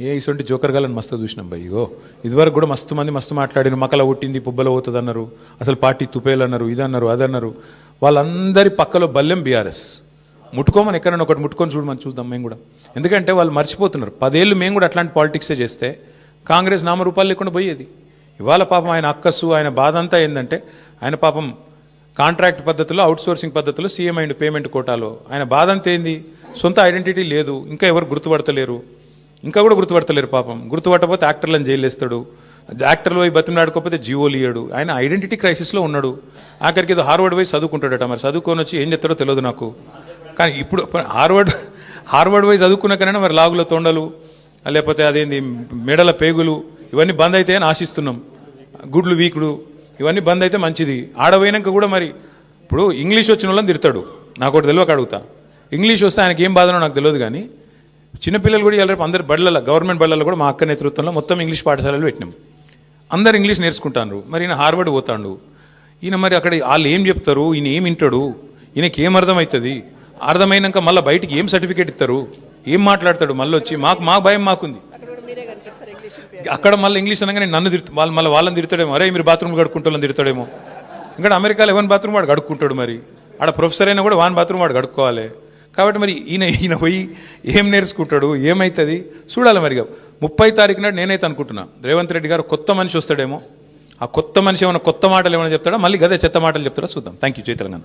ఇటువంటి జోకర్ గాలని మస్తు చూసినాం భయ్. ఇగో ఇదివరకు కూడా మస్తు మంది మస్తు మాట్లాడిన మకల కొట్టింది పుబ్బల పోతుంది అన్నారు, అసలు పార్టీ తుపేలు అన్నారు, ఇదన్నారు అదన్నారు. వాళ్ళందరి పక్కలో బల్లెం బీఆర్ఎస్. ముట్టుకోమని ఎక్కడైనా ఒకటి ముట్టుకొని చూడమని చూద్దాం మేము కూడా. ఎందుకంటే వాళ్ళు మర్చిపోతున్నారు 10 ఏళ్ళు మేము కూడా అట్లాంటి పాలిటిక్సే చేస్తే కాంగ్రెస్ నామరూపాలు లేకుండా పోయేది. ఇవాళ పాపం ఆయన అక్కస్సు ఆయన బాధ అంతా ఏంటంటే ఆయన పాపం కాంట్రాక్ట్ పద్ధతిలో అవుట్సోర్సింగ్ పద్ధతిలో సీఎం అయిండు పేమెంట్ కోటాలో. ఆయన బాధ అంతా ఏంది, సొంత ఐడెంటిటీ లేదు, ఇంకా ఎవరు గుర్తుపడతలేరు, ఇంకా కూడా గుర్తుపడతలేరు పాపం. గుర్తుపట్టకపోతే యాక్టర్లను జైలు వేస్తాడు, యాక్టర్లు పోయి బతిమలాడుకోకపోతే జీవోలు ఇయ్యాడు. ఆయన ఐడెంటిటీ క్రైసిస్లో ఉన్నాడు. ఆఖరికి ఏదో హార్వర్డ్ పోయి చదువుకుంటాడట, మరి చదువుకొని వచ్చి ఏం చెప్తాడో తెలియదు నాకు. కానీ ఇప్పుడు హార్వర్డ్ పోయి చదువుకున్న కన్నా మరి లాగుల తొండలు లేకపోతే అదేంది మెడల పేగులు ఇవన్నీ బంద్ అయితే అని ఆశిస్తున్నాం. గుడ్లు వీకుడు ఇవన్నీ బంద్ అయితే మంచిది. ఆడపోయినాక కూడా మరి ఇప్పుడు ఇంగ్లీష్ వచ్చిన వాళ్ళని తిడతాడు, నాకు ఒకటి తెలియక అడుగుతా. ఇంగ్లీష్ వస్తే ఆయనకి ఏం బాధనో నాకు తెలియదు. కానీ చిన్నపిల్లలు కూడా ఇలా రేపు అందరు బళ్ళలో గవర్నమెంట్ బళ్ళలో కూడా మా అక్క నేతృత్వంలో మొత్తం ఇంగ్లీష్ పాఠశాలలు పెట్టినాం. అందరు ఇంగ్లీష్ నేర్చుకుంటారు. మరి ఈయన హార్వర్డ్ పోతాడు. ఈయన మరి అక్కడ వాళ్ళు ఏం చెప్తారు, ఈయన ఏం వింటాడు, ఈయనకి ఏం అర్థమవుతుంది, అర్థమైనాక మళ్ళీ బయటికి ఏం సర్టిఫికేట్ ఇస్తారు, ఏం మాట్లాడతాడు, మళ్ళీ వచ్చి మా భయం మాకుంది. అక్కడ మళ్ళీ ఇంగ్లీష్ అనగానే నన్ను మళ్ళీ వాళ్ళని తిడతాడేమో, అరే మీరు బాత్రూమ్ కడుక్కుంటూ తిడతాడేమో. ఇంకా అమెరికాలో ఎవరి బాత్రూమ్ వాడు కడుక్కుంటాడు, మరి ఆడ ప్రొఫెసర్ అయినా కూడా వాని బాత్రూమ్ వాడు కడుక్కోవాలి. కాబట్టి మరి ఈయన పోయి ఏం నేర్చుకుంటాడు, ఏమవుతుంది చూడాలి. మరి 30 తారీఖు నాడు నేనైతే అనుకుంటున్నా రేవంత్ రెడ్డి గారు కొత్త మనిషి వస్తాడేమో. ఆ కొత్త మనిషి ఏమైనా కొత్త మాటలు ఏమైనా చెప్తాడా, మళ్ళీ గదే చెత్త మాటలు చెప్తాడా చూద్దాం. Thank you. జై తెలంగాణ.